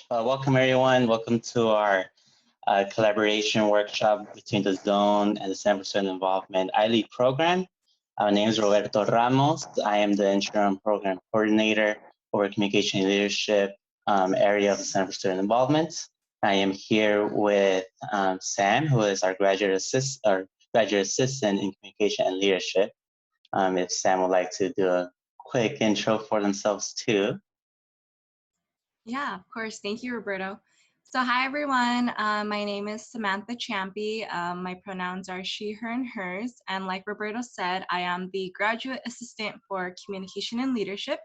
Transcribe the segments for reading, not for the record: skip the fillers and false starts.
Welcome everyone. Welcome to our collaboration workshop between the Zone and the Center for Student Involvement iLead program. My name is Roberto Ramos. I am the interim program coordinator for communication and leadership area of the Center for Student Involvement. I am here with Sam, who is our graduate assistant in communication and leadership. If Sam would like to do a quick intro for themselves too. Yeah, of course. Thank you, Roberto. So hi, everyone. My name is Samantha Champy. My pronouns are she, her, and hers. And like Roberto said, I am the graduate assistant for communication and leadership.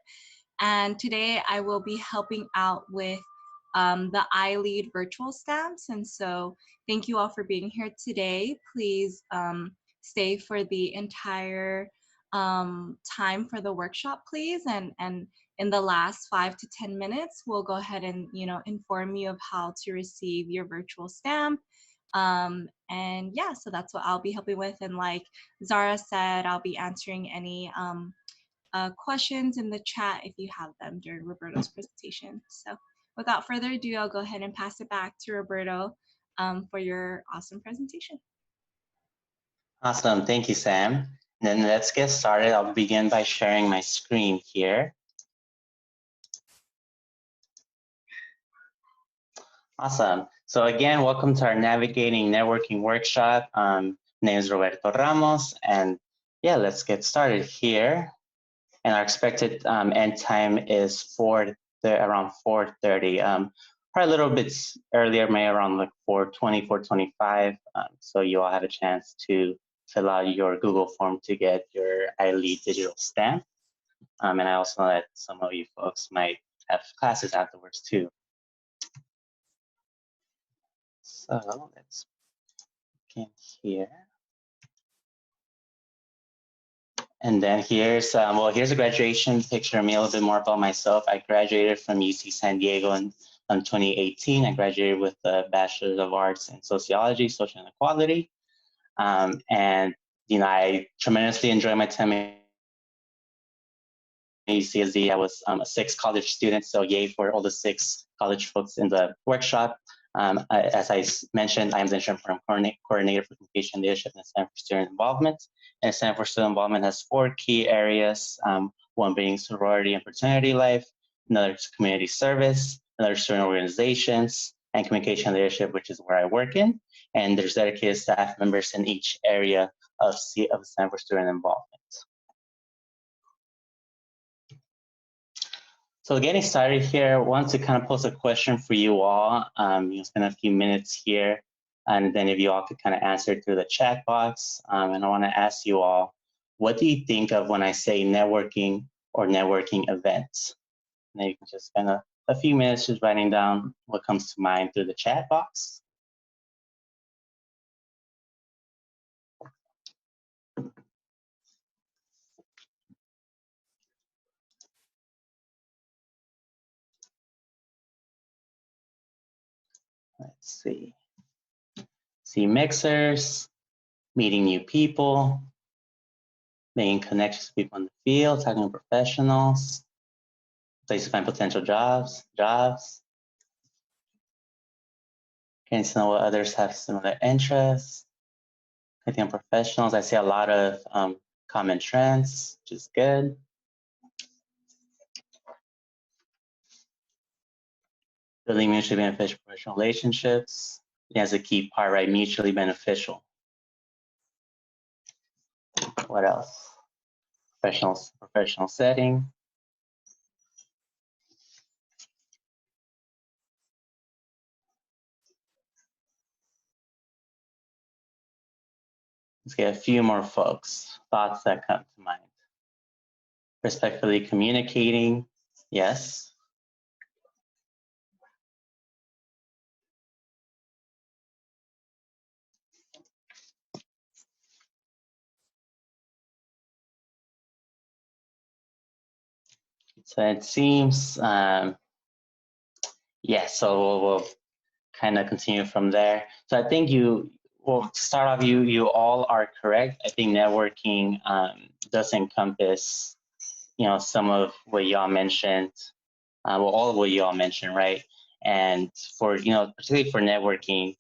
And today I will be helping out with the iLead virtual stamps. And so thank you all for being here today. Please stay for the entire time for the workshop, please. And in the last 5 to 10 minutes, we'll go ahead and inform you of how to receive your virtual stamp. And yeah, so that's what I'll be helping with. And like Zara said, I'll be answering any questions in the chat if you have them during Roberto's presentation. So without further ado, I'll go ahead and pass it back to Roberto for your awesome presentation. Awesome, thank you, Sam. Then let's get started. I'll begin by sharing my screen here. Awesome. So again, welcome to our Navigating Networking workshop. My name is Roberto Ramos, and yeah, let's get started here. And our expected end time is around 4:30. Probably a little bit earlier, maybe around like 4:20, 4:25. So you all have a chance to fill out your Google form to get your iLead digital stamp. And I also know that some of you folks might have classes afterwards too. So let's begin here. And then here's a graduation picture of me, a little bit more about myself. I graduated from UC San Diego in 2018. I graduated with a Bachelor of Arts in Sociology, Social Inequality. And I tremendously enjoyed my time at UCSD. I was a 6 college student, so yay for all the 6 college folks in the workshop. As I mentioned, I'm the interim program coordinator for communication leadership in the Center for Student Involvement. And the Center for Student Involvement has 4 key areas, one being sorority and fraternity life, another is community service, another student organizations, and communication leadership, which is where I work in. And there's dedicated staff members in each area of the Center for Student Involvement. So getting started here, I want to kind of pose a question for you all. You'll spend a few minutes here, and then if you all could kind of answer through the chat box. And I want to ask you all, what do you think of when I say networking or networking events? And then you can just spend a few minutes just writing down what comes to mind through the chat box. Let's see. See mixers, meeting new people, making connections with people in the field, talking to professionals, place to find potential jobs, getting to know what others have similar interests, connecting on professionals. I see a lot of common trends, which is good. Building mutually beneficial professional relationships. That's a key part, right? Mutually beneficial. What else? Professional setting. Let's get a few more folks. Thoughts that come to mind. Respectfully communicating. Yes. So it seems, so we'll kind of continue from there. So I think to start off, you all are correct. I think networking does encompass, some of what y'all mentioned, all of what y'all mentioned, right? And for, particularly for networking,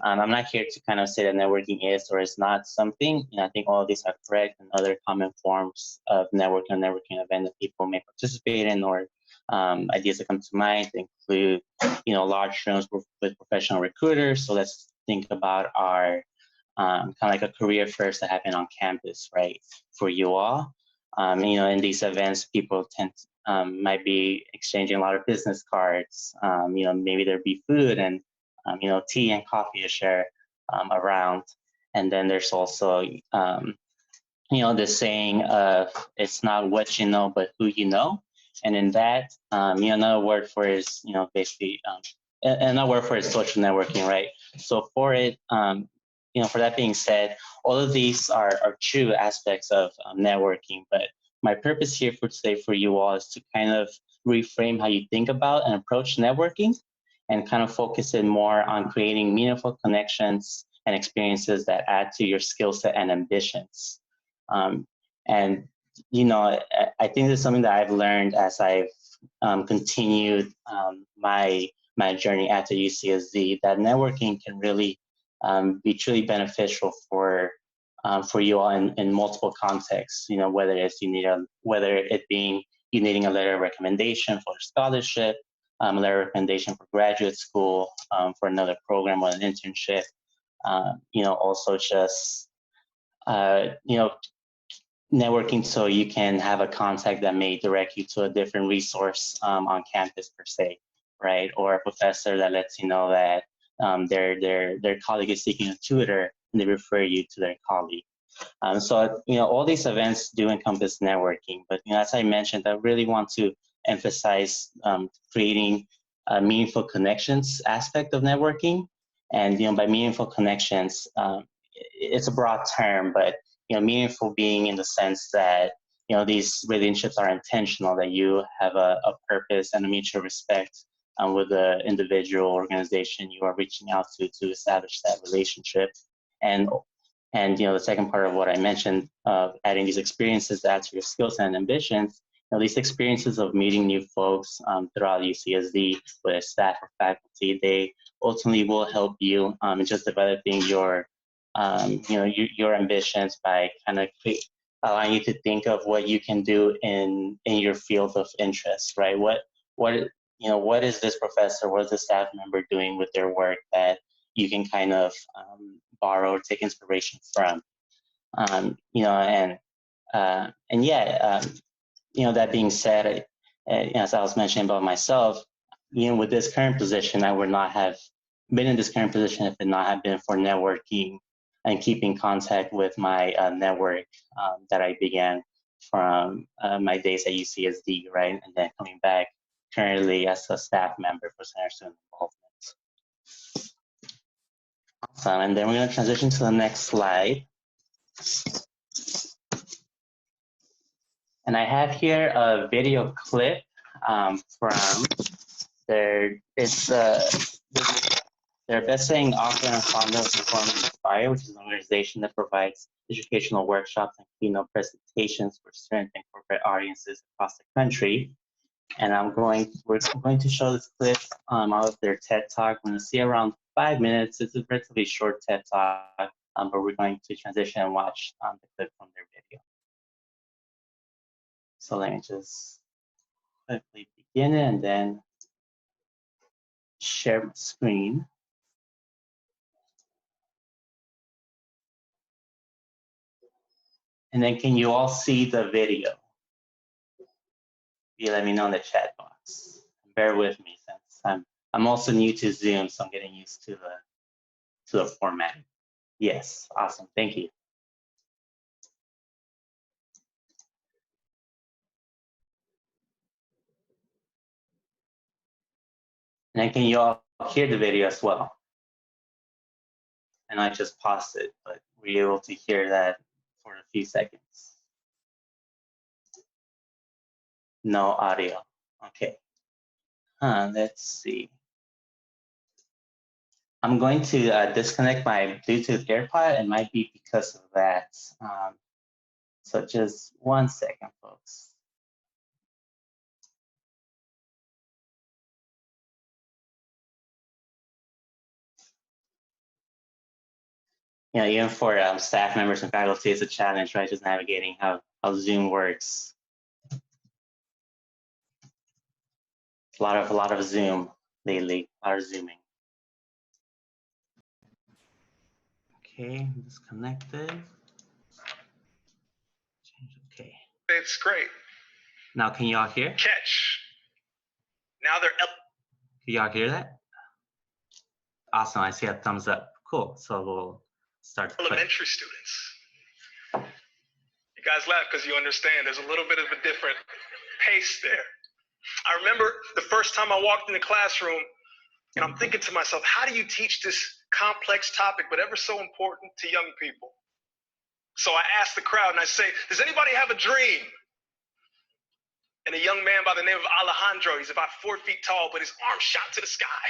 I'm not here to kind of say that networking is or is not something. I think all of these are correct, and other common forms of networking or networking event that people may participate in, or ideas that come to mind include, large rooms with professional recruiters. So let's think about our kind of like a career fairs that happen on campus, right? For you all, in these events, people might be exchanging a lot of business cards. Maybe there'd be food and tea and coffee to share around. And then there's also the saying of it's not what you know, but who you know. And in that, another word for it is, basically, another word for it is social networking, right? So for it, for that being said, all of these are true aspects of networking, but my purpose here for today for you all is to kind of reframe how you think about and approach networking, and kind of focus it more on creating meaningful connections and experiences that add to your skill set and ambitions. And I think this is something that I've learned as I've continued my journey at the UCSD, that networking can really be truly beneficial for you all in multiple contexts. Whether it being you needing a letter of recommendation for a scholarship, a letter of recommendation for graduate school, for another program or an internship. Also just networking so you can have a contact that may direct you to a different resource on campus per se, right? Or a professor that lets you know that their colleague is seeking a tutor and they refer you to their colleague. So all these events do encompass networking, but as I mentioned, I really want to emphasize creating a meaningful connections aspect of networking. And by meaningful connections, it's a broad term, but meaningful being in the sense that these relationships are intentional, that you have a purpose and a mutual respect with the individual organization you are reaching out to establish that relationship. And the second part of what I mentioned, adding these experiences that add to your skills and ambitions, these experiences of meeting new folks throughout UCSD, whether staff or faculty, they ultimately will help you in just developing your ambitions by kind of allowing you to think of what you can do in your field of interest, right? What is this professor, what is the staff member doing with their work that you can kind of borrow or take inspiration from, and that being said, as I was mentioning about myself, with this current position, I would not have been in this current position if it not have been for networking and keeping contact with my network that I began from my days at UCSD, right? And then coming back currently as a staff member for Center Student Involvement. Awesome, and then we're gonna transition to the next slide. And I have here a video clip from their best-selling author and founder of Inform and Inspire, which is an organization that provides educational workshops and keynote presentations for student and corporate audiences across the country. And we're going to show this clip out of their TED Talk. We're going to see around 5 minutes. It's a relatively short TED Talk, but we're going to transition and watch the clip from their video. So let me just quickly begin it and then share my screen. And then can you all see the video? You let me know in the chat box. Bear with me since I'm also new to Zoom, so I'm getting used to the format. Yes, awesome, thank you. And then can you all hear the video as well? And I just paused it, but were you able to hear that for a few seconds? No audio, okay. Let's see. I'm going to disconnect my Bluetooth AirPod. It might be because of that. So just 1 second, folks. you know, even for staff members and faculty, it's a challenge, right? Just navigating how Zoom works. A lot of Zoom lately, a lot of Zooming. Okay, disconnected. Okay. It's great. Now, can y'all hear? Catch. Now they're up. Can y'all hear that? Awesome, I see a thumbs up. Cool, so we'll start. Elementary students. You guys laugh because you understand there's a little bit of a different pace there. I remember the first time I walked in the classroom and I'm thinking to myself, how do you teach this complex topic, but ever so important to young people? So I asked the crowd and I say, does anybody have a dream? And a young man by the name of Alejandro, he's about 4 feet tall, but his arm shot to the sky.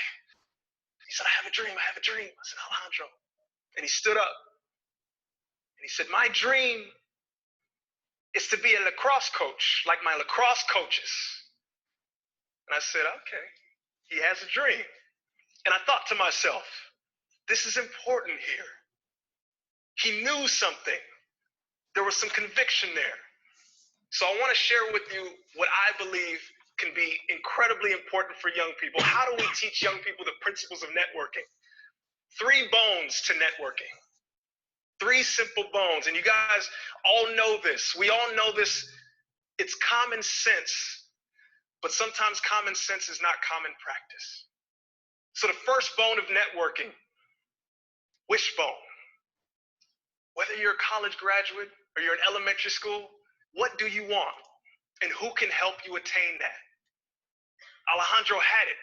He said, I have a dream, I have a dream. I said, Alejandro. And he stood up and he said, my dream is to be a lacrosse coach, like my lacrosse coaches. And I said, okay, he has a dream. And I thought to myself, this is important here. He knew something. There was some conviction there. So I want to share with you what I believe can be incredibly important for young people. How do we teach young people the principles of networking? 3 bones to networking. 3 simple bones. And you guys all know this. We all know this. It's common sense, but sometimes common sense is not common practice. So the first bone of networking, wishbone. Whether you're a college graduate or you're in elementary school, what do you want? And who can help you attain that? Alejandro had it.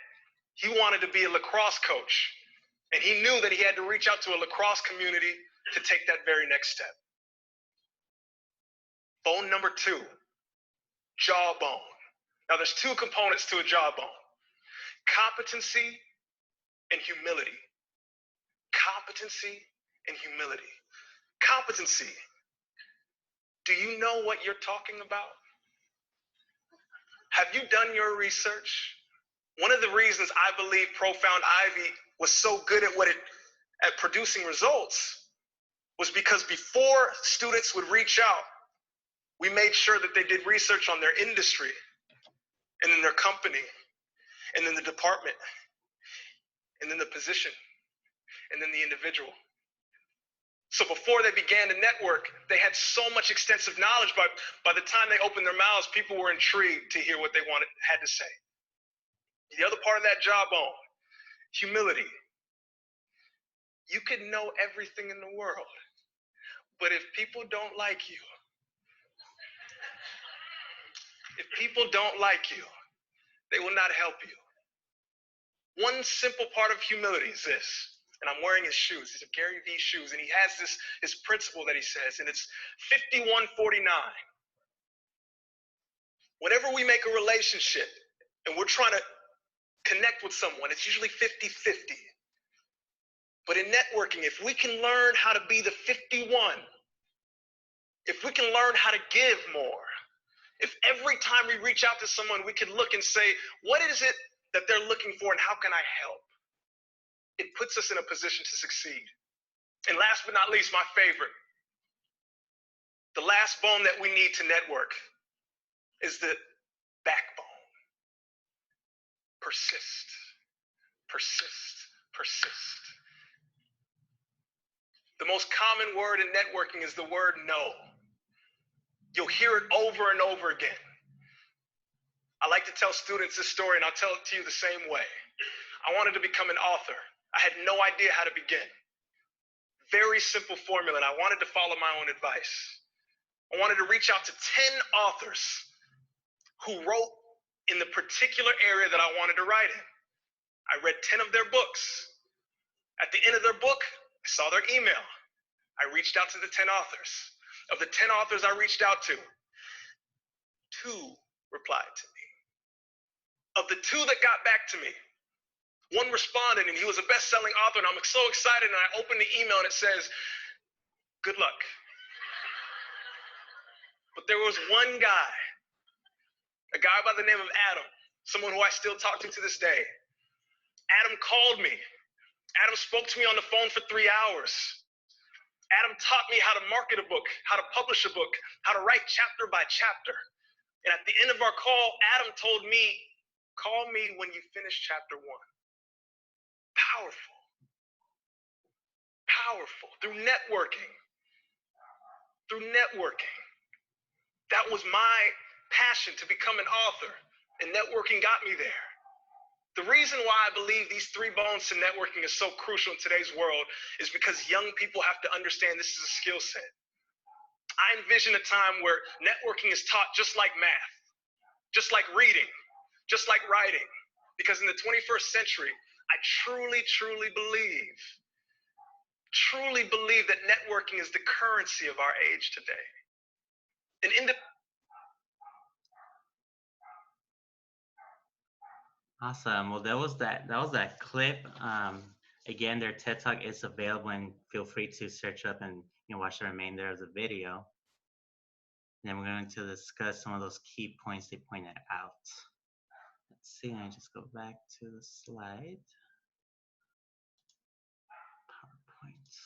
He wanted to be a lacrosse coach. And he knew that he had to reach out to a lacrosse community to take that very next step. Bone number 2, jawbone. Now there's 2 components to a jawbone: competency and humility. Competency and humility. Competency. Do you know what you're talking about? Have you done your research? One of the reasons I believe Profound Ivy was so good at producing results was because before students would reach out, we made sure that they did research on their industry, and then their company, and then the department, and then the position, and then the individual. So before they began to network, they had so much extensive knowledge, but by the time they opened their mouths, people were intrigued to hear what they had to say. The other part of that jawbone, humility. You could know everything in the world, but if people don't like you, they will not help you. One simple part of humility is this, and I'm wearing his shoes. These are Gary Vee shoes, and he has his principle that he says, and it's 51-49. Whenever we make a relationship and we're trying to connect with someone, it's usually 50-50. But in networking, if we can learn how to be the 51, if we can learn how to give more, if every time we reach out to someone, we can look and say, what is it that they're looking for and how can I help? It puts us in a position to succeed. And last but not least, my favorite, the last bone that we need to network is the backbone. Persist, persist, persist. The most common word in networking is the word no. You'll hear it over and over again. I like to tell students this story, and I'll tell it to you the same way. I wanted to become an author. I had no idea how to begin. Very simple formula, and I wanted to follow my own advice. I wanted to reach out to 10 authors who wrote in the particular area that I wanted to write in. I read 10 of their books. At the end of their book, I saw their email. I reached out to the 10 authors. Of the 10 authors I reached out to, 2 replied to me. Of the 2 that got back to me, 1 responded, and he was a best-selling author, and I'm so excited, and I opened the email, and it says, good luck. But there was one guy, a guy by the name of Adam, someone who I still talk to this day. Adam called me. Adam spoke to me on the phone for 3 hours. Adam taught me how to market a book, how to publish a book, how to write chapter by chapter. And at the end of our call, Adam told me, call me when you finish chapter 1. Powerful. Powerful. Through networking. That was my passion to become an author, and networking got me there. The reason why I believe these 3 bones to networking is so crucial in today's world is because young people have to understand this is a skill set. I envision a time where networking is taught just like math, just like reading, just like writing. Because in the 21st century, I truly believe that networking is the currency of our age today. And in the Awesome. Well, that was that clip. Again, their TED Talk is available, and feel free to search up and watch the remainder of the video. And then we're going to discuss some of those key points they pointed out. Let's see. Let me just go back to the slide. PowerPoint.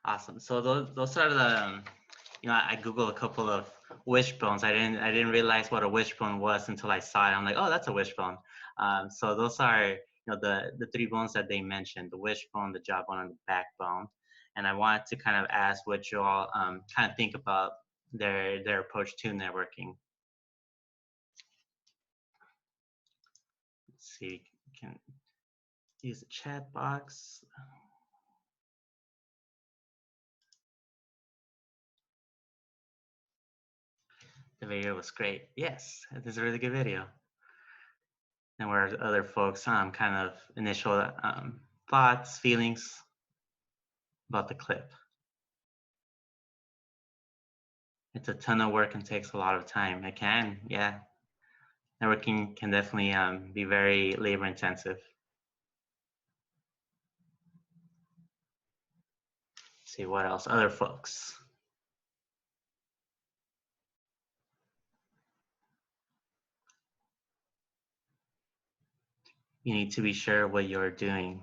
Awesome. So those are the I Googled a couple of wishbones. I didn't realize what a wishbone was until I saw it. I'm like, oh, that's a wishbone. So those are the 3 bones that they mentioned: the wishbone, the jawbone, and the backbone. And I wanted to kind of ask what you all kind of think about their approach to networking. Let's see, you can use the chat box. The video was great. Yes, it is a really good video. And where are other folks' kind of initial thoughts, feelings about the clip? It's a ton of work and takes a lot of time. It can, yeah. Networking can definitely be very labor intensive. Let's see what else, other folks. You need to be sure what you're doing.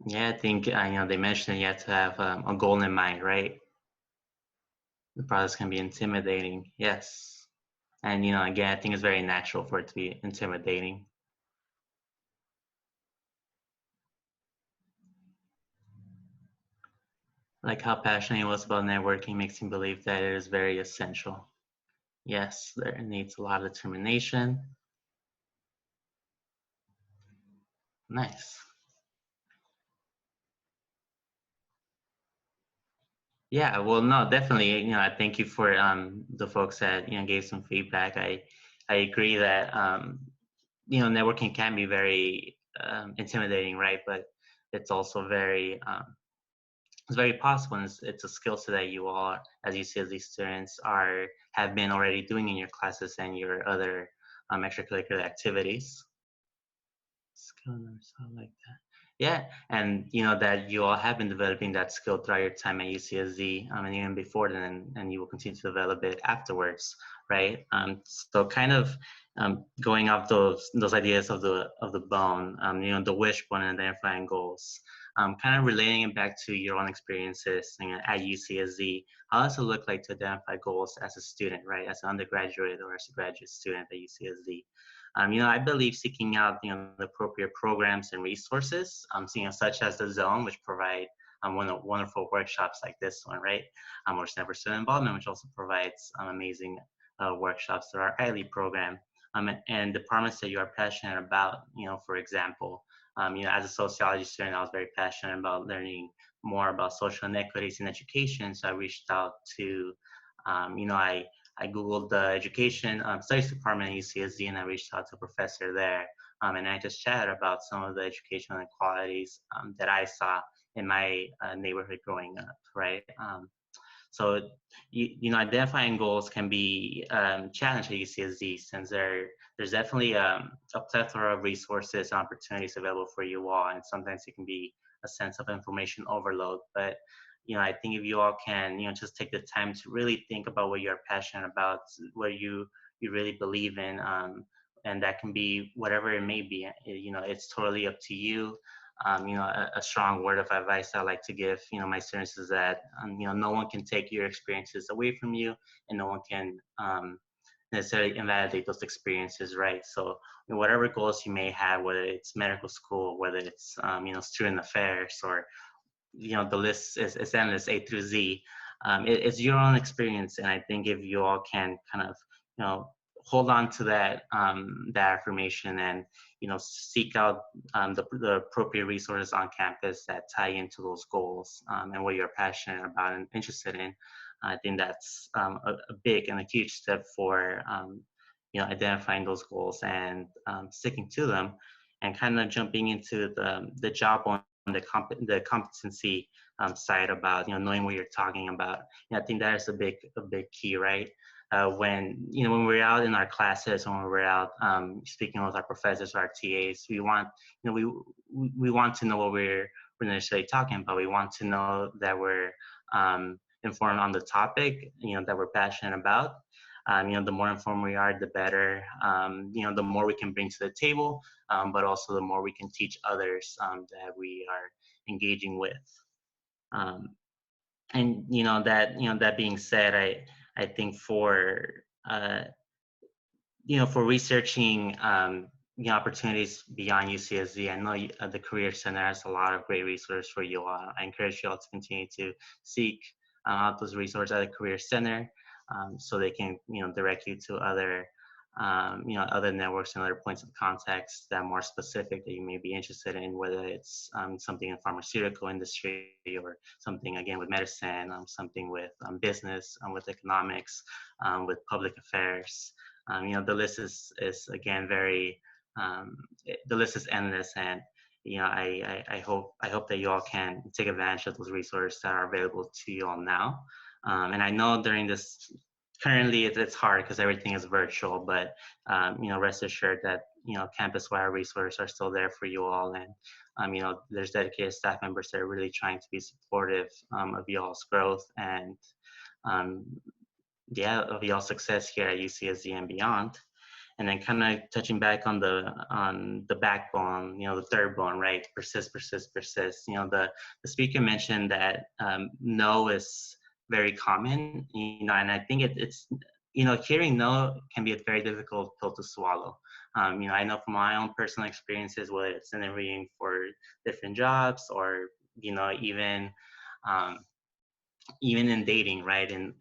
Yeah, I think they mentioned you have to have a goal in mind, right? The process can be intimidating, yes. And again, I think it's very natural for it to be intimidating. Like how passionate he was about networking makes him believe that it is very essential. Yes, there needs a lot of determination. Nice. Yeah, well, no, definitely. I thank you for the folks that gave some feedback. I agree that networking can be very intimidating, right? But it's also very it's very possible, and it's a skill set that you all, as you see, as these students have been already doing in your classes and your other extracurricular activities. Skill never saw like that. Yeah, and that you all have been developing that skill throughout your time at UCSD, and even before then, and you will continue to develop it afterwards, right? So kind of going off those ideas of the bone, the wishbone and identifying goals, kind of relating it back to your own experiences at UCSD. How does it look like to identify goals as a student, right? As an undergraduate or as a graduate student at UCSD? I believe seeking out the appropriate programs and resources, such as the Zone, which provide wonderful workshops like this one, right? Or Never Student Involvement, which also provides amazing workshops through our ILE program, and departments that you are passionate about. For example, as a sociology student, I was very passionate about learning more about social inequities in education, so I reached out to, I Googled the education studies department at UCSD, and I reached out to a professor there. And I just chatted about some of the educational inequalities that I saw in my neighborhood growing up, right? So, identifying goals can be challenging at UCSD, since there's definitely a plethora of resources and opportunities available for you all, and sometimes it can be a sense of information overload. But I think if you all can, just take the time to really think about what you're passionate about, what you really believe in, and that can be whatever it may be. It's totally up to you. a strong word of advice I like to give, my students is that, no one can take your experiences away from you, and no one can necessarily invalidate those experiences, right? So whatever goals you may have, whether it's medical school, whether it's, student affairs, or, the list is endless, A through Z. It's your own experience, and I think if you all can kind of, hold on to that affirmation, and seek out the appropriate resources on campus that tie into those goals, and what you're passionate about and interested in. I think that's a big and a huge step for identifying those goals and sticking to them, and kind of jumping into the job on the competency side about knowing what you're talking about. I think that is a big key, right? When we're out in our classes, when we're out speaking with our professors or our TAs, we want we want to know what we're necessarily talking about. We want to know that we're informed on the topic, that we're passionate about. The more informed we are, the better. The more we can bring to the table, but also the more we can teach others that we are engaging with. And that being said, I think for for researching opportunities beyond UCSD, I know the Career Center has a lot of great resources for you all. I encourage you all to continue to seek out those resources at the Career Center, so they can direct you to other other networks and other points of context that are more specific that you may be interested in, whether it's something in pharmaceutical industry, or something again with medicine, something with business, with economics, with public affairs. The list is again very the list is endless, and I hope that you all can take advantage of those resources that are available to you all now. And I know during this, currently it's hard because everything is virtual, but rest assured that campus-wide resources are still there for you all, and there's dedicated staff members that are really trying to be supportive of y'all's growth, and of y'all's success here at UCSD and beyond. And then kind of touching back on the backbone, the third bone, right? Persist, persist, persist. The speaker mentioned that no is very common, and I think it's hearing no can be a very difficult pill to swallow. I know from my own personal experiences, whether it's interviewing for different jobs, or even even in dating, right? In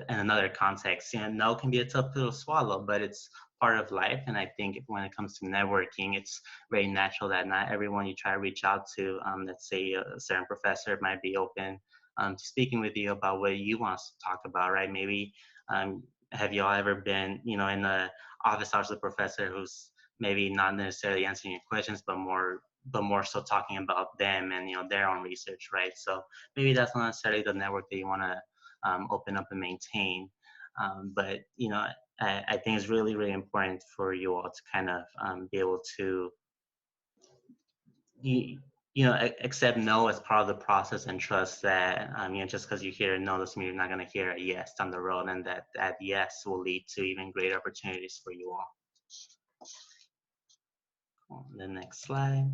another context, no can be a tough pill to swallow, but it's part of life. And I think when it comes to networking, it's very natural that not everyone you try to reach out to, let's say a certain professor might be open to speaking with you about what you want to talk about, right? Maybe have y'all ever been, in the office hours of the professor who's maybe not necessarily answering your questions, but more so talking about them and their own research, right? So maybe that's not necessarily the network that you want to open up and maintain, but I think it's really, really important for you all to kind of be able to accept no as part of the process, and trust that just because you hear a no doesn't mean you're not going to hear a yes down the road, and that yes will lead to even greater opportunities for you all. On the next slide.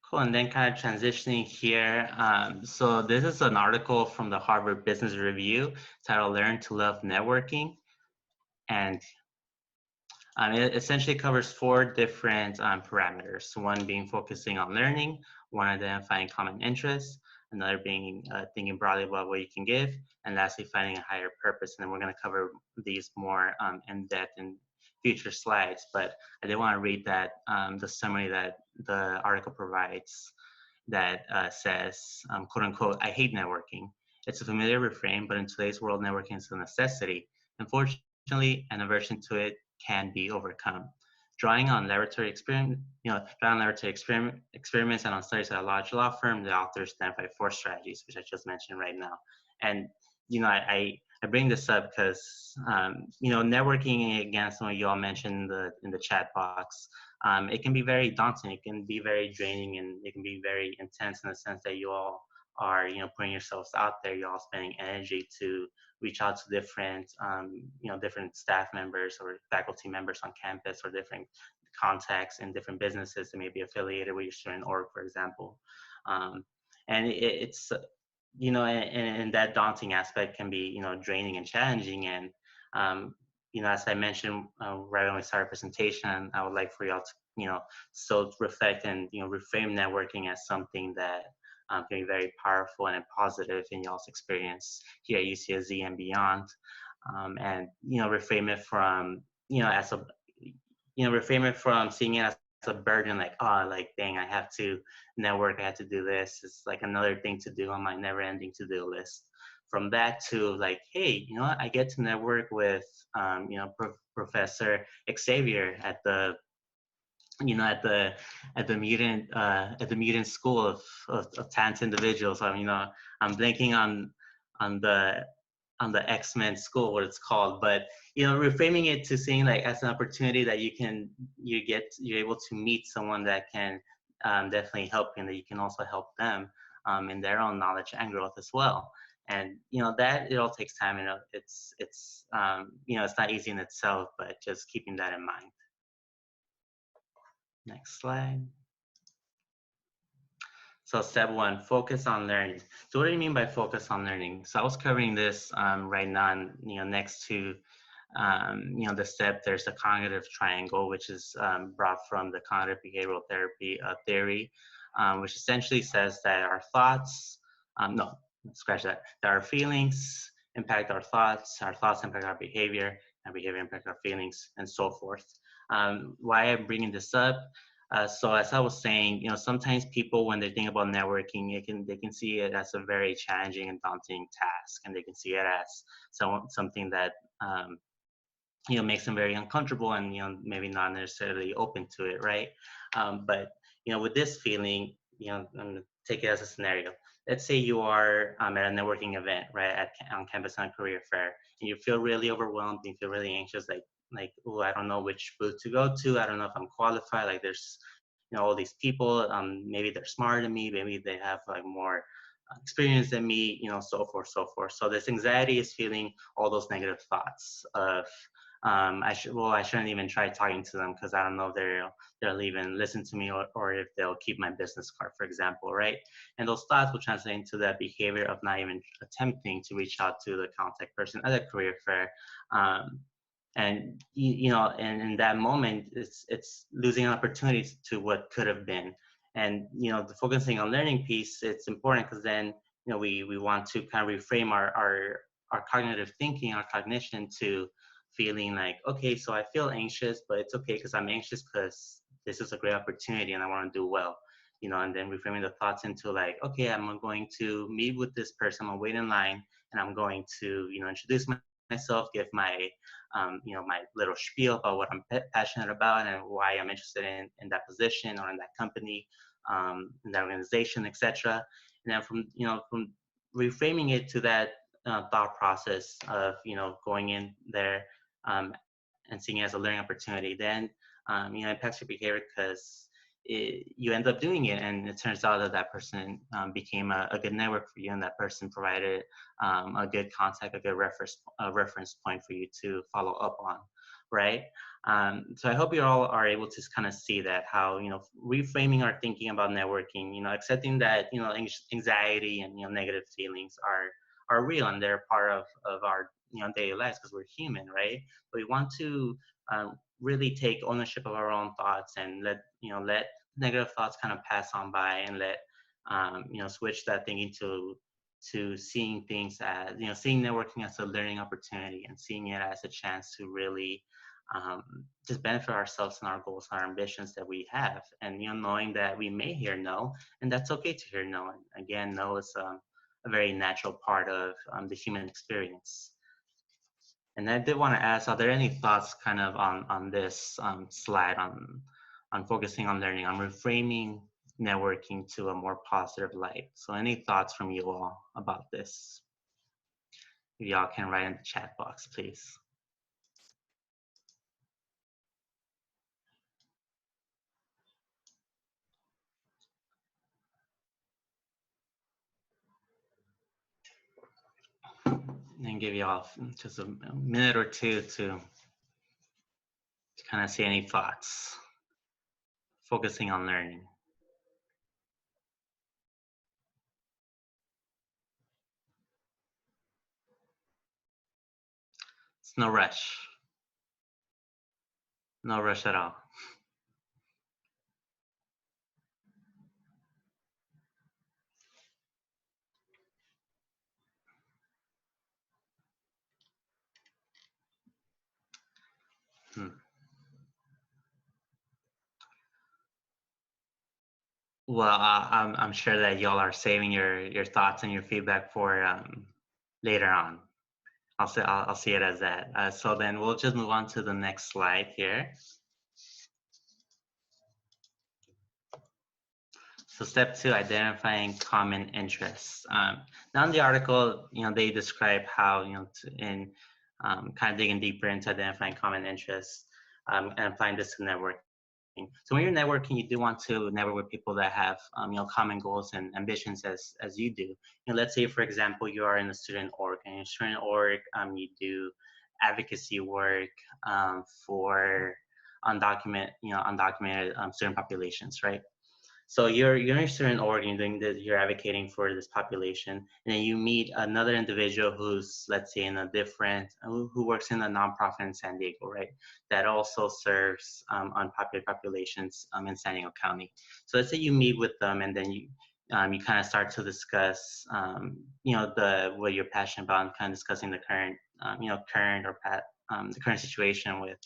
Cool, and then kind of transitioning here. So this is an article from the Harvard Business Review titled "Learn to Love Networking," and it essentially covers 4 different parameters. One being focusing on learning, one identifying common interests, another being thinking broadly about what you can give, and lastly finding a higher purpose. And then we're going to cover these more in depth in future slides, but I did want to read that the summary that the article provides that says, quote unquote, "I hate networking. It's a familiar refrain, but in today's world, networking is a necessity. Unfortunately, an aversion to it can be overcome. Drawing on laboratory experiments and on studies at a large law firm, the authors identify 4 strategies, which I just mentioned right now." And I bring this up because networking, again, some of you all mentioned in the chat box, it can be very daunting, it can be very draining, and it can be very intense in the sense that you all are putting yourselves out there, you all spending energy to reach out to different, different staff members or faculty members on campus, or different contacts in different businesses that may be affiliated with your student org, for example. And it's, and that daunting aspect can be, draining and challenging. And, as I mentioned right when we started presentation, I would like for y'all to, so reflect and, reframe networking as something that can be very powerful and positive in y'all's experience here at UCSD and beyond. And, reframe it from, as a, reframe it from seeing it as a burden, like, oh, like, dang, I have to network, I have to do this. It's like another thing to do on my never-ending to-do list. From that to like, hey, I get to network with, Professor Xavier at the, at the mutant school of talented individuals. I'm blanking on the X-Men school, what it's called, but reframing it to seeing like as an opportunity that you're able to meet someone that can definitely help you, and that you can also help them in their own knowledge and growth as well. And that it all takes time, and it's it's not easy in itself, but just keeping that in mind. Next slide. So step one, focus on learning. So what do you mean by focus on learning? So I was covering this right now, and, next to, the step, there's a cognitive triangle, which is brought from the cognitive behavioral therapy theory, which essentially says that our thoughts, no, scratch that, that our feelings impact our thoughts impact our behavior impact our feelings, and so forth. Why I'm bringing this up? So as I was saying, sometimes people, when they think about networking, they can see it as a very challenging and daunting task, and they can see it as something that makes them very uncomfortable, and maybe not necessarily open to it, right? But with this feeling, I'm gonna take it as a scenario. Let's say you are at a networking event, right, on campus on a career fair, and you feel really overwhelmed, you feel really anxious, like, oh, I don't know which booth to go to. I don't know if I'm qualified. Like, there's, all these people. Maybe they're smarter than me. Maybe they have like more experience than me. So forth, so forth. So this anxiety is feeling all those negative thoughts of, I shouldn't even try talking to them because I don't know if they'll even listen to me, or if they'll keep my business card, for example, right? And those thoughts will translate into that behavior of not even attempting to reach out to the contact person at a career fair. And and in that moment, it's losing opportunities to what could have been. And the focusing on learning piece, it's important because then we want to kind of reframe our cognitive thinking, our cognition, to feeling like, okay, so I feel anxious, but it's okay because I'm anxious because this is a great opportunity and I want to do well. And then reframing the thoughts into like, okay, I'm going to meet with this person, I'm gonna wait in line, and I'm going to introduce myself, give my my little spiel about what I'm passionate about and why I'm interested in that position or in that company, in that organization, etc. And then from reframing it to that thought process of going in there and seeing it as a learning opportunity, then it impacts your behavior because you end up doing it, and it turns out that that person became a good network for you, and that person provided a good contact, a good reference point for you to follow up on, right? So I hope you all are able to kind of see that, how reframing our thinking about networking, accepting that anxiety and negative feelings are real, and they're part of our daily lives because we're human, right? But we want to really take ownership of our own thoughts and let negative thoughts kind of pass on by, and let switch that thinking to seeing things as seeing networking as a learning opportunity, and seeing it as a chance to really just benefit ourselves and our goals and our ambitions that we have, and knowing that we may hear no, and that's okay to hear no. And again, no is a very natural part of the human experience. And I did want to ask, are there any thoughts kind of on this slide on focusing on learning, on reframing networking to a more positive light? So any thoughts from you all about this? Y'all can write in the chat box, please. and give you all just a minute or two to kind of see any thoughts, focusing on learning. It's no rush. No rush at all. Well, I'm sure that y'all are saving your thoughts and your feedback for later on. I'll see it as that. So then we'll just move on to the next slide here. So step 2, identifying common interests. Now in the article, they describe how, in kind of digging deeper into identifying common interests and applying this to networking. So when you're networking, you do want to network with people that have, common goals and ambitions as you do. Let's say, for example, you are in a student org, and in a student org, you do advocacy work for undocumented student populations, right? So you're in a student org, and you're advocating for this population, and then you meet another individual who's, let's say, who works in a nonprofit in San Diego, right? That also serves unpopular populations in San Diego County. So let's say you meet with them, and then you kind of start to discuss, what you're passionate about, and kind of discussing the current situation with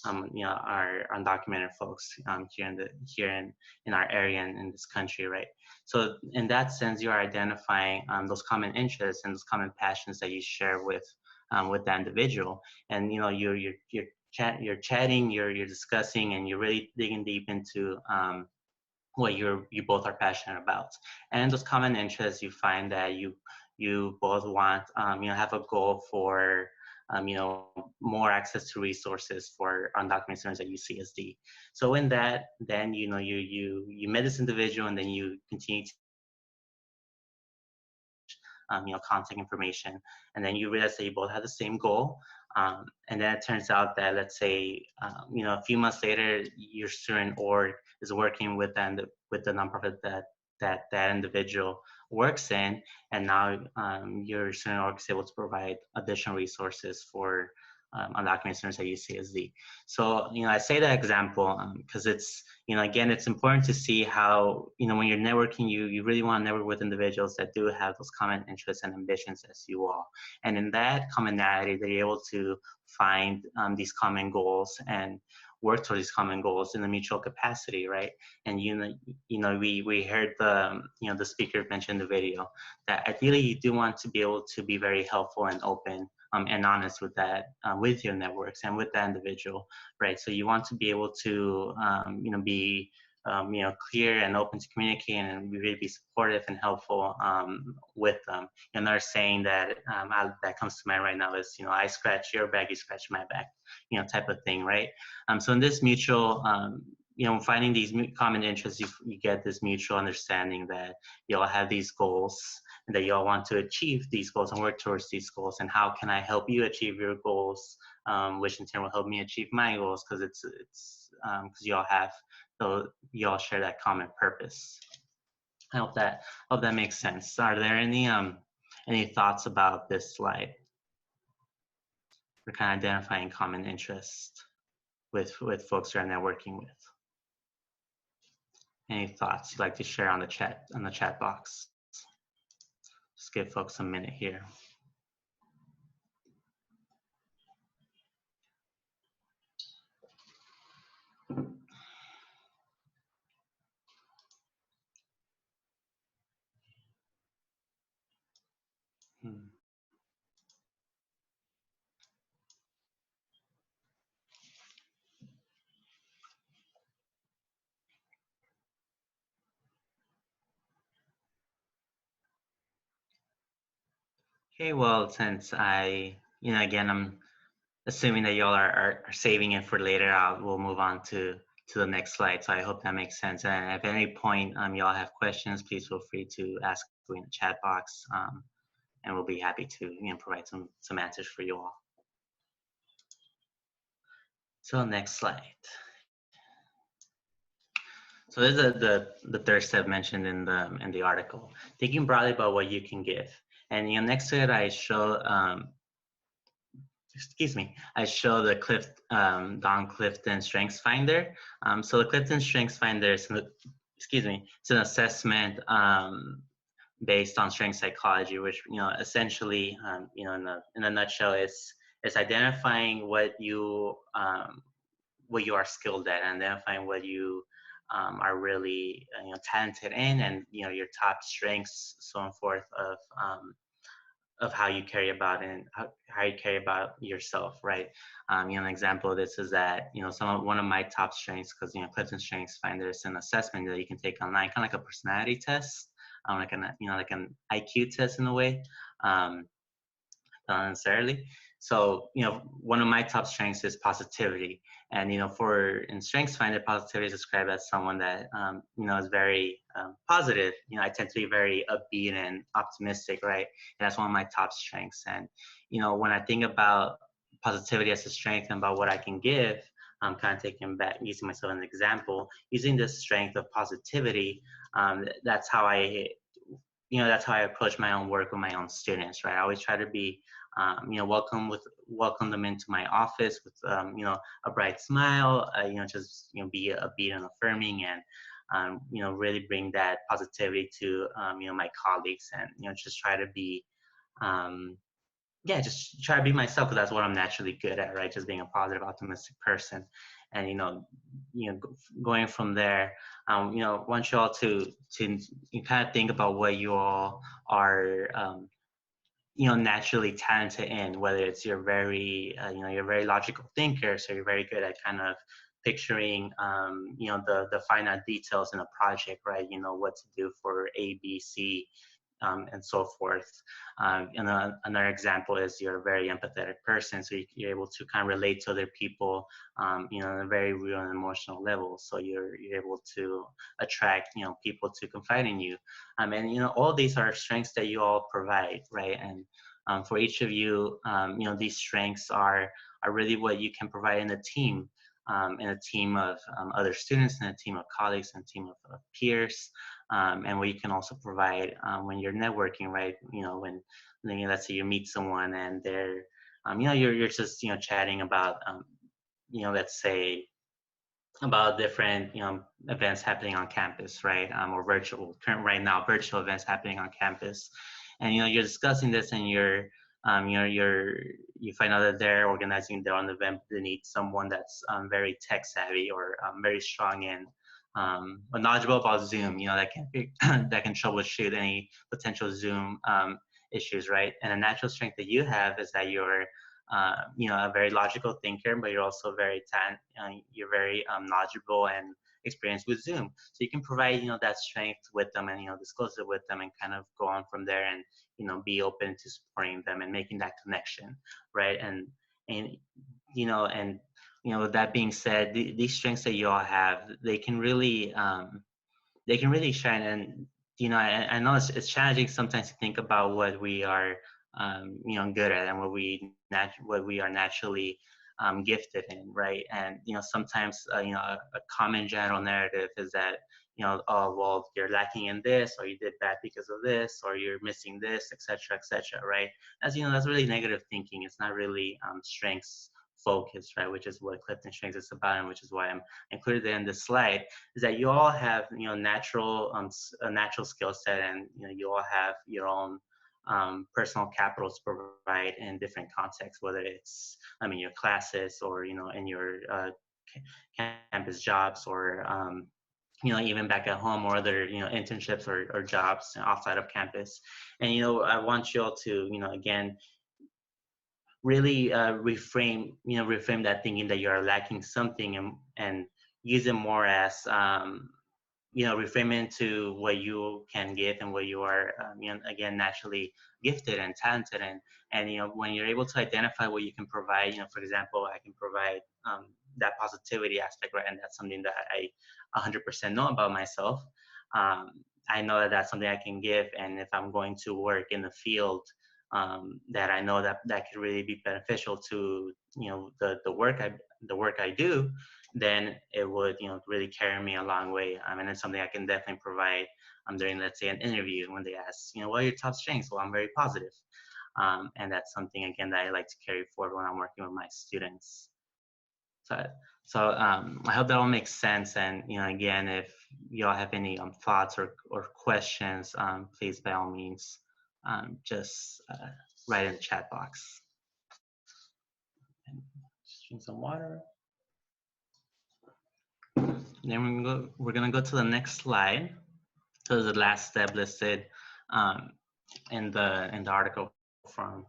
our undocumented folks here in our area and in this country, right? So in that sense, you are identifying those common interests and those common passions that you share with that individual, and you're chatting, you're discussing, and you're really digging deep into what you both are passionate about. And those common interests, you find that you both want have a goal for more access to resources for undocumented students at UCSD. So in that, then you met this individual, and then you continue to contact information, and then you realize that you both have the same goal. And then it turns out that, let's say, a few months later, your student org is working with the nonprofit that individual works in, and now your student org is able to provide additional resources for undocumented students at UCSD. So, I say that example because it's, again, it's important to see how, when you're networking, you really want to network with individuals that do have those common interests and ambitions as you all. And in that commonality, they're able to find these common goals and work towards these common goals in a mutual capacity, right? And we heard the speaker mention in the video that ideally you do want to be able to be very helpful and open and honest with that, with your networks and with that individual, right? So you want to be able to, be, clear and open to communicate, and really be supportive and helpful with them. Another saying that that comes to mind right now is, I scratch your back, you scratch my back, type of thing, right? So in this mutual, finding these common interests, you get this mutual understanding that you all have these goals, and that you all want to achieve these goals and work towards these goals. And how can I help you achieve your goals, which in turn will help me achieve my goals, because because you all share that common purpose. I hope that makes sense. Are there any thoughts about this slide? We're kind of identifying common interest with folks you're networking with. Any thoughts you'd like to share on the chat box? Just give folks a minute here. Okay, well, since again, I'm assuming that y'all are saving it for later, we'll move on to the next slide. So I hope that makes sense. And if at any point y'all have questions, please feel free to ask in the chat box. and we'll be happy to provide some answers for you all. So next slide. So this is the third step mentioned in the article, thinking broadly about what you can give. And next to it, I show I show the Don Clifton Strengths Finder. So the Clifton Strengths Finder is it's an assessment based on strength psychology, which essentially in a nutshell is identifying what you are skilled at, and identifying what you are really talented in, and your top strengths, so on forth, of how you carry about and how you carry about yourself, right? An example of this is that one of my top strengths, because Clifton Strengths Finder is an assessment that you can take online, kind of like a personality test, like an IQ test in a way. Not necessarily. So, one of my top strengths is positivity. And, in Strengths Finder, positivity is described as someone that, is very positive. I tend to be very upbeat and optimistic, right? And that's one of my top strengths. And, when I think about positivity as a strength and about what I can give, I'm kind of taking back, using myself as an example, using this strength of positivity. That's how I approach my own work with my own students, right? I always try to be, welcome them into my office with, a bright smile, just, be upbeat and affirming, and, really bring that positivity to, my colleagues, and, just try to be, just try to be myself, because that's what I'm naturally good at, right? Just being a positive, optimistic person. And, going from there, want you all to kind of think about what you all are, naturally talented in, whether it's you're very logical thinker, so you're very good at kind of picturing, the finite details in a project, right? What to do for A, B, C, and so forth. And another example is you're a very empathetic person, so you're able to kind of relate to other people, on a very real and emotional level. So you're able to attract, people to confide in you. And all these are strengths that you all provide, right? And for each of you, these strengths are really what you can provide in a team. In a team of other students, and a team of colleagues, and a team of peers, and what you can also provide when you're networking, right? When let's say you meet someone and they're, you're just chatting about, let's say about different events happening on campus, right? Or right now virtual events happening on campus, and you're discussing this, and you find out that they're organizing their own event. They need someone that's very tech savvy, or very strong in, knowledgeable about Zoom. That can be that can troubleshoot any potential Zoom issues, right? And a natural strength that you have is that you're, a very logical thinker, but you're also very you're very knowledgeable and experienced with Zoom. So you can provide, that strength with them, and disclose it with them, and kind of go on from there, and be open to supporting them and making that connection, right? And with that being said, these strengths that you all have, they can really shine. And I know it's challenging sometimes to think about what we are good at, and what we are naturally gifted in, right? And sometimes a common general narrative is that oh, well, you're lacking in this, or you did bad because of this, or you're missing this, etc., right? As that's really negative thinking. It's not really strengths focused, right? Which is what Clifton Strengths is about, and which is why I'm included in this slide, is that you all have a natural skill set, and you all have your own personal capital to provide in different contexts, whether it's your classes, or in your campus jobs, or even back at home, or other internships, or jobs outside of campus. And I want you all to again really reframe that thinking that you are lacking something, and use it more as reframe it into what you can give, and what you are again naturally gifted and talented in. And when you're able to identify what you can provide, for example, I can provide that positivity aspect, right? And that's something that I 100% know about myself. I know that that's something I can give, and if I'm going to work in the field that I know that could really be beneficial to, you know, the work I do, then it would, you know, really carry me a long way. And it's something I can definitely provide during, let's say, an interview when they ask, you know, what are your top strengths? Well, I'm very positive. And that's something, again, that I like to carry forward when I'm working with my students. So I hope that all makes sense. And, you know, again, if y'all have any thoughts or questions, please, by all means, just write in the chat box. And just drink some water. Then we're gonna go to the next slide. So the last step listed in the article from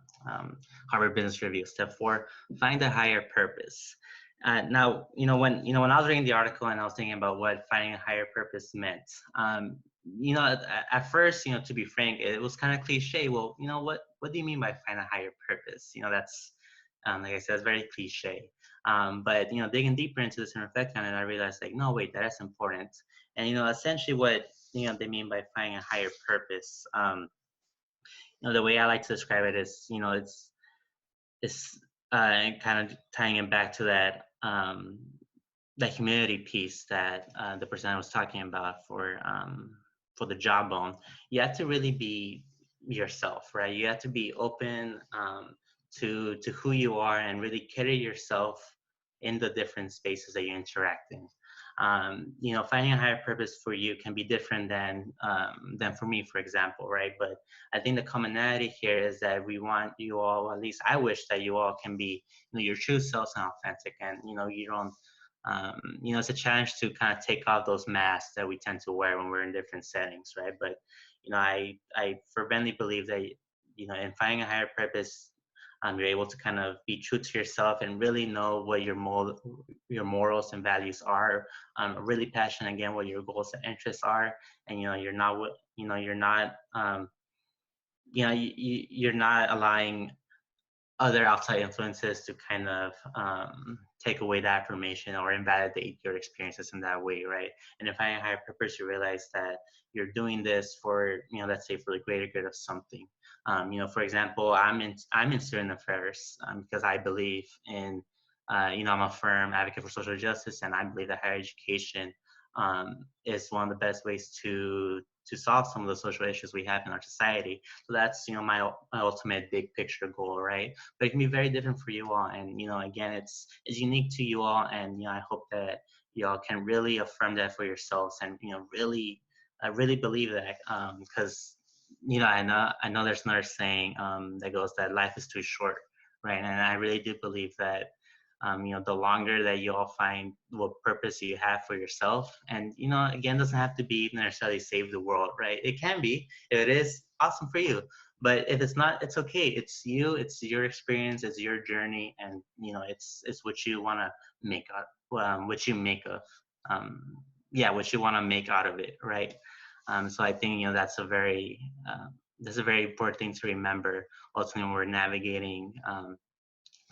Harvard Business Review. Step 4: find a higher purpose. Now, when I was reading the article and I was thinking about what finding a higher purpose meant, at first, to be frank, it was kind of cliche. Well, what do you mean by find a higher purpose? That's, like I said, it's very cliche. But digging deeper into this and reflecting on it, I realized, like, no, wait, that's important. And essentially what they mean by finding a higher purpose. The way I like to describe it is, it's kind of tying it back to that that humility piece that the presenter was talking about for the jawbone. You have to really be yourself, right? You have to be open to who you are and really carry yourself in the different spaces that you interact in. Finding a higher purpose for you can be different than for me, for example, right? But I think the commonality here is that we want you all, at least I wish that you all can be, your true selves and authentic, and you don't. It's a challenge to kind of take off those masks that we tend to wear when we're in different settings, right? But I fervently believe that in finding a higher purpose, you're able to kind of be true to yourself and really know what your morals and values are. Really passionate, again, what your goals and interests are, and you're not allowing other outside influences to kind of take away that affirmation or invalidate your experiences in that way, right? And if I have a higher purpose, you realize that you're doing this for, let's say, for the greater good of something. For example, I'm in student affairs because I believe in, I'm a firm advocate for social justice, and I believe that higher education is one of the best ways to solve some of the social issues we have in our society. So that's, my ultimate big picture goal, right? But it can be very different for you all. And, again, it's unique to you all. And, I hope that you all can really affirm that for yourselves and, really believe that, because, I know there's another saying that goes that life is too short, right? And I really do believe that, the longer that you all find what purpose you have for yourself, and, again, doesn't have to be necessarily save the world, right? It can be. If it is, awesome for you. But if it's not, it's okay. It's you, it's your experience, it's your journey, and, it's what you want to make out, what you make of, what you want to make out of it, right? So I think, that's a very important thing to remember ultimately when we're navigating,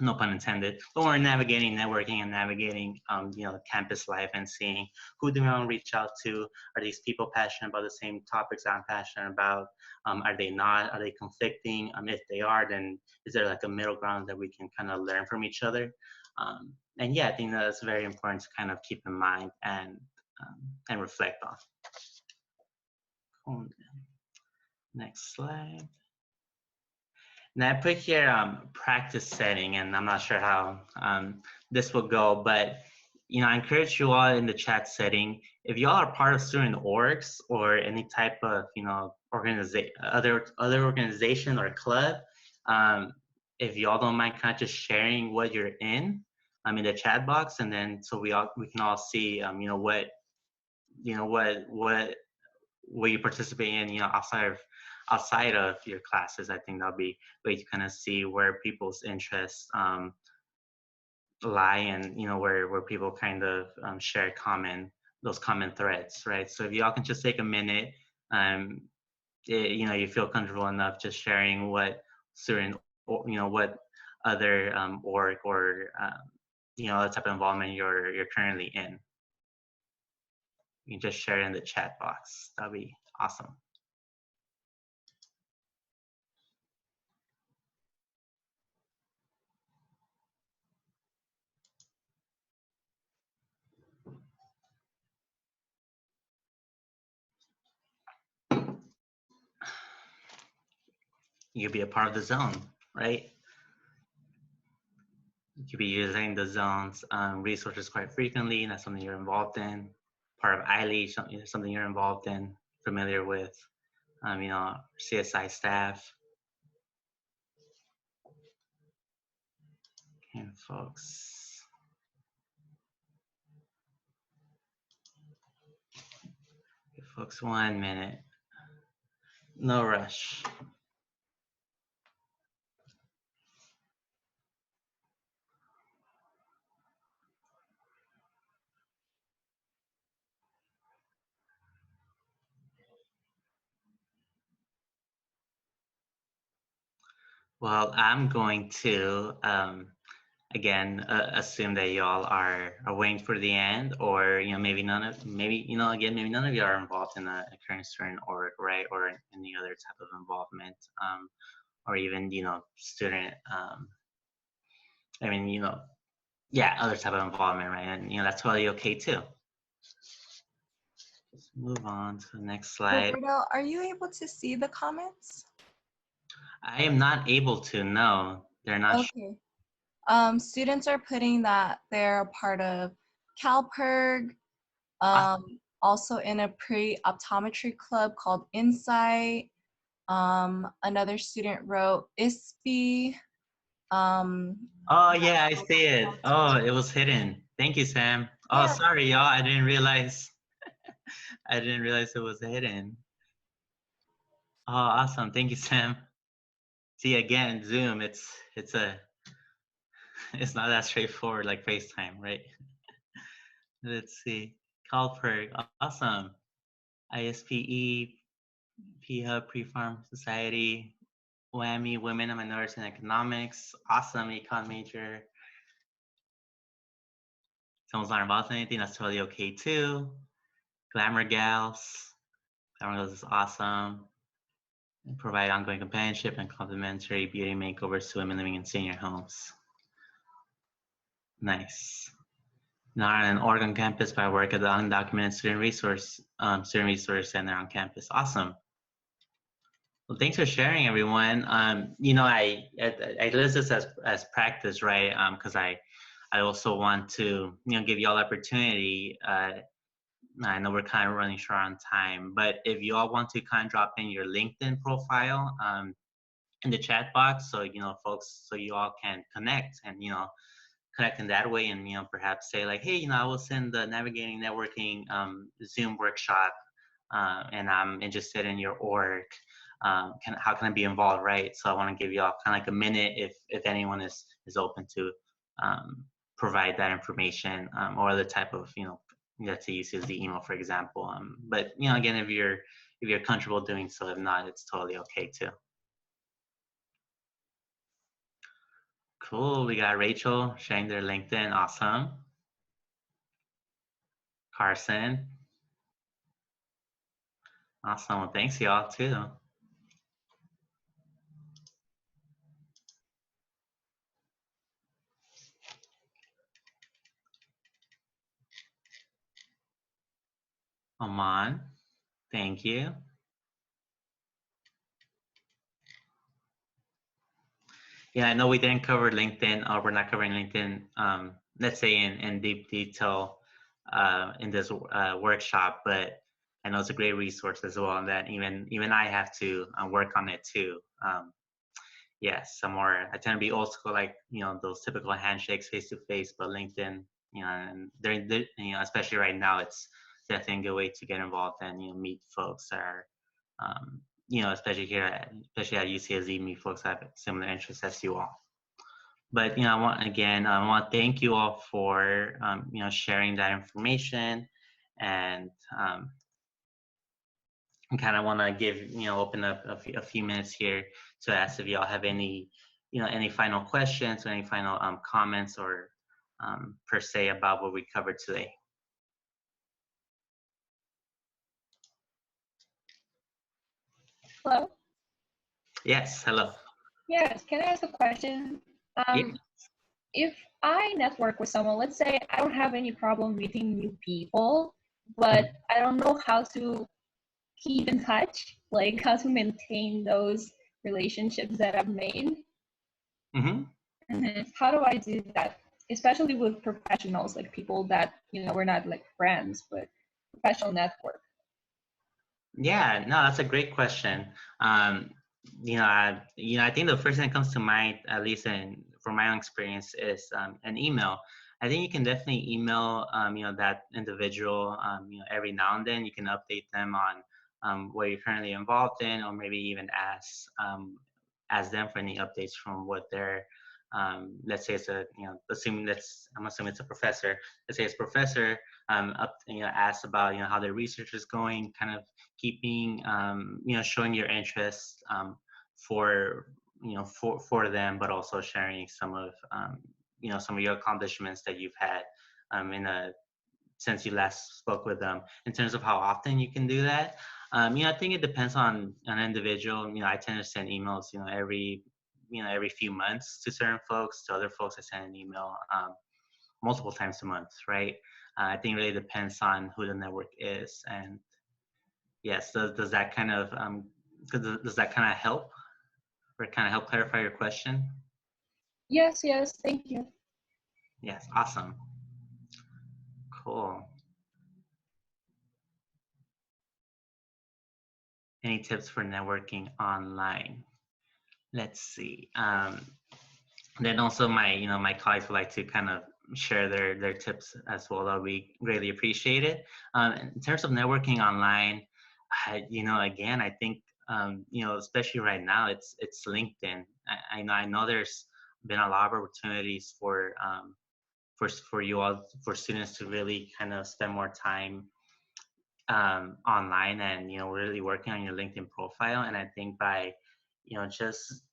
no pun intended, but we're navigating networking and navigating, campus life and seeing who do we want to reach out to. Are these people passionate about the same topics I'm passionate about? Are they not? Are they conflicting? If they are, then is there like a middle ground that we can kind of learn from each other? And yeah, I think that's very important to kind of keep in mind and reflect on. Cool. Next slide. Now I put here practice setting, and I'm not sure how this will go, but I encourage you all in the chat setting, if y'all are part of student orgs or any type of other organization or club, if y'all don't mind kind of just sharing what you're in the chat box, and then so we can all see what you participate in outside of your classes. I think that'll be a way to kind of see where people's interests lie, and where people kind of share those common threads, right? So if y'all can just take a minute, you feel comfortable enough just sharing what certain, what other org or the type of involvement you're currently in. You can just share it in the chat box. That'd be awesome. you could be a part of the zone, right? You could be using the zone's resources quite frequently, and that's something you're involved in. Part of ILE, something you're involved in, familiar with, you know, CSI staff. Okay, folks. Give folks 1 minute. No rush. Well, I'm going to, again, assume that y'all are waiting for the end, or, you know, maybe none of, maybe, you know, again, maybe none of you are involved in a current student org, right? Or any other type of involvement, or even, you know, student, I mean, you know, yeah, other type of involvement, right? And, you know, that's totally okay too. Let's move on to the next slide. Roberto, are you able to see the comments? I am not able to, no, they're not. Okay. Students are putting that they're a part of CalPERG, also in a pre-optometry club called Insight. Another student wrote ISPE. Oh yeah, I see it. Oh, it was hidden. Thank you, Sam. Oh, Yeah. sorry, y'all. I didn't realize. I didn't realize it was hidden. Oh, awesome. Thank you, Sam. See, again, Zoom. It's it's not that straightforward like FaceTime, right? Let's see. CalPERG. Awesome. ISPE, P-Hub, Pre-Farm Society, WAMI, Women and Minorities in Economics. Awesome. Econ major. Someone's not involved in anything, that's totally okay too. Glamour Gals. Glamour Gals is awesome. Provide ongoing companionship and complimentary beauty makeovers to women living in senior homes. Nice. Now on an Oregon campus, but I work at the undocumented student resource center on campus. Awesome. Well, thanks for sharing, everyone. You know, I list this as practice, right? Because I also want to, you know, give you all opportunity. I know we're kind of running short on time, but if you all want to kind of drop in your LinkedIn profile in the chat box, so, you know, folks, so you all can connect and, you know, connect in that way, and, you know, perhaps say like, hey, you know, I will send the Navigating Networking Zoom workshop, and I'm interested in your org. How can I be involved, right? So I want to give you all kind of like a minute if anyone is open to provide that information, or the type of, you know, let's use the email, for example. But, you know, again, if you're comfortable doing so, if not, it's totally okay too. Cool. We got Rachel sharing their LinkedIn. Awesome. Carson. Awesome. Well, thanks y'all too. Aman. Thank you. Yeah, I know we didn't cover LinkedIn, or we're not covering LinkedIn, let's say in deep detail in this workshop, but I know it's a great resource as well, and that even I have to work on it too. Yes, I tend to be old school, like, you know, those typical handshakes face to face, but LinkedIn, you know, and you know, especially right now, it's definitely a good way to get involved and, you know, meet folks that are, you know, especially at UCSD, meet folks that have similar interests as you all. But, you know, I want to thank you all for, you know, sharing that information, and I kind of want to give, you know, open up a few minutes here to ask if y'all have any, you know, any final questions or any final comments or per se about what we covered today. Hello? Yes, hello. Yes, can I ask a question? Yeah. If I network with someone, let's say I don't have any problem meeting new people, but I don't know how to keep in touch, like how to maintain those relationships that I've made. Mm-hmm. How do I do that? Especially with professionals, like people that, we're not like friends, but professional network. Yeah, no, that's a great question. I think the first thing that comes to mind, at least from my own experience, is an email. I think you can definitely email, that individual, every now and then. You can update them on what you're currently involved in, or maybe even ask them for any updates from what they're, let's say it's I'm assuming it's a professor. Let's say it's professor, ask about, how their research is going, kind of keeping, showing your interest for them, but also sharing some of, some of your accomplishments that you've had since you last spoke with them. In terms of how often you can do that, I think it depends on an individual. I tend to send emails, every few months to certain folks. To other folks, I send an email multiple times a month, right? I think it really depends on who the network is. And yes, does that kind of help, or kind of help clarify your question? Yes, thank you. Yes, awesome. Cool. Any tips for networking online? Let's see. Then also my colleagues would like to kind of share their tips as well. That we greatly appreciate it. In terms of networking online, again, I think especially right now, it's LinkedIn. I know there's been a lot of opportunities for you all, for students, to really kind of spend more time online, and really working on your LinkedIn profile. And I think by just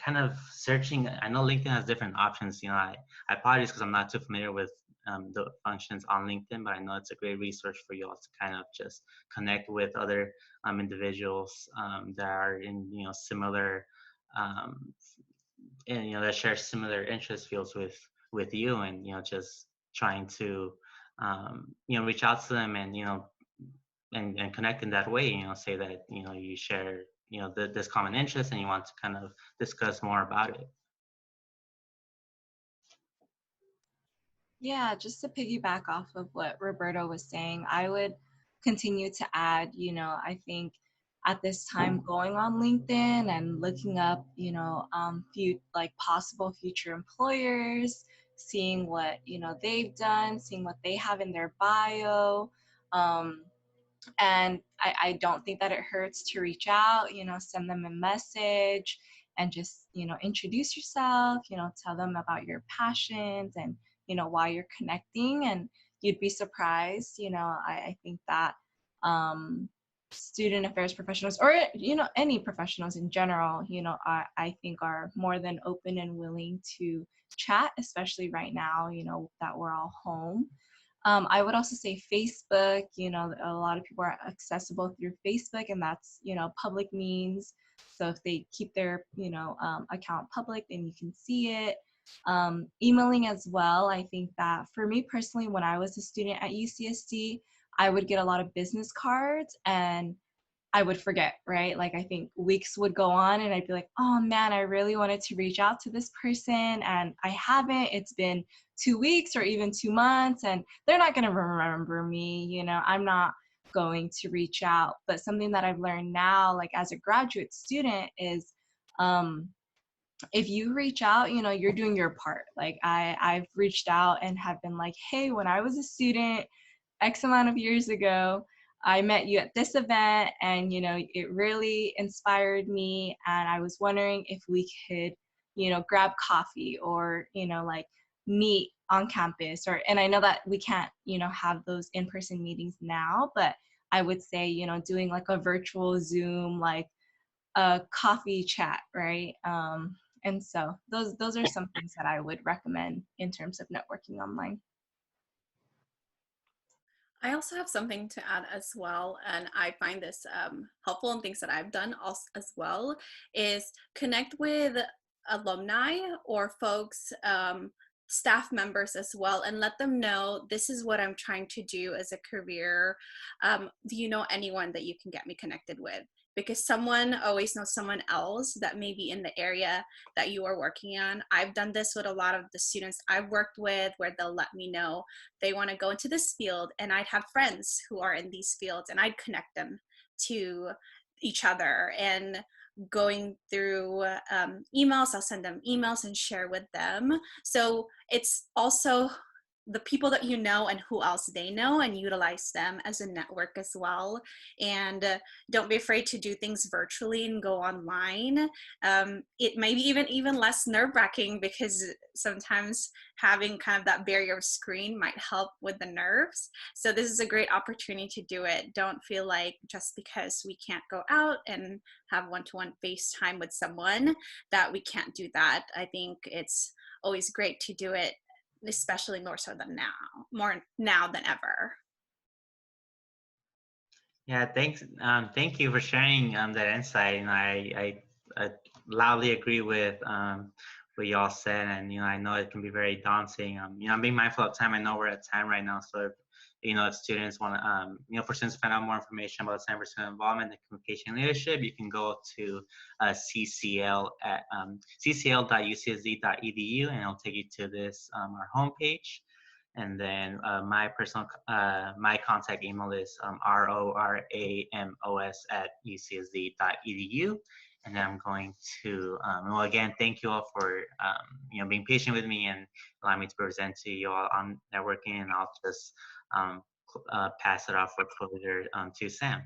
kind of searching, I know LinkedIn has different options. I apologize because I'm not too familiar with the functions on LinkedIn, but I know it's a great resource for you all to kind of just connect with other individuals that are in similar and that share similar interest fields with you, and just trying to reach out to them, and and connect in that way. Say that you share this common interest, and you want to kind of discuss more about it. Yeah, just to piggyback off of what Roberto was saying, I would continue to add, I think at this time going on LinkedIn and looking up, possible future employers, seeing what, they've done, seeing what they have in their bio. And I don't think that it hurts to reach out, send them a message and just, introduce yourself, tell them about your passions and, why you're connecting. And you'd be surprised, I think that student affairs professionals, or, any professionals in general, I think are more than open and willing to chat, especially right now, that we're all home. I would also say Facebook, a lot of people are accessible through Facebook, and that's, public means. So if they keep their, account public, then you can see it. Emailing as well. I think that for me personally, when I was a student at UCSD, I would get a lot of business cards and I would forget, right? Like I think weeks would go on and I'd be like, oh man, I really wanted to reach out to this person and I haven't. It's been 2 weeks or even 2 months and they're not going to remember me. I'm not going to reach out. But something that I've learned now, like as a graduate student, is if you reach out, you're doing your part. Like I've reached out and have been like, hey, when I was a student, X amount of years ago, I met you at this event and, it really inspired me. And I was wondering if we could, grab coffee or, meet on campus and I know that we can't, have those in-person meetings now, but I would say, doing like a virtual Zoom, like a coffee chat, right? And so those are some things that I would recommend in terms of networking online. I also have something to add as well, and I find this helpful in things that I've done also as well, is connect with alumni or folks, staff members as well, and let them know this is what I'm trying to do as a career. Do you know anyone that you can get me connected with? because someone always knows someone else that may be in the area that you are working on. I've done this with a lot of the students I've worked with, where they'll let me know they want to go into this field, and I'd have friends who are in these fields, and I'd connect them to each other. And going through emails, I'll send them emails and share with them. So it's also the people that you know and who else they know, and utilize them as a network as well. And don't be afraid to do things virtually and go online. It may be even less nerve-wracking, because sometimes having kind of that barrier of screen might help with the nerves. So this is a great opportunity to do it. Don't feel like just because we can't go out and have one-to-one FaceTime with someone that we can't do that. I think it's always great to do it, especially more so than now, more now than ever. Yeah, thanks. Thank you for sharing that insight. And I loudly agree with what y'all said. And I know it can be very daunting. I'm being mindful of time. I know we're at time right now, so if students want to, for students to find out more information about Center for Student Involvement and Communication Leadership, you can go to CCL at ccl.ucsd.edu, and it'll take you to this our homepage. And then my contact email is roramos@ucsd.edu. And then I'm going to, well, again, thank you all for, being patient with me and allowing me to present to you all on networking. And I'll just pass it off for closure to Sam.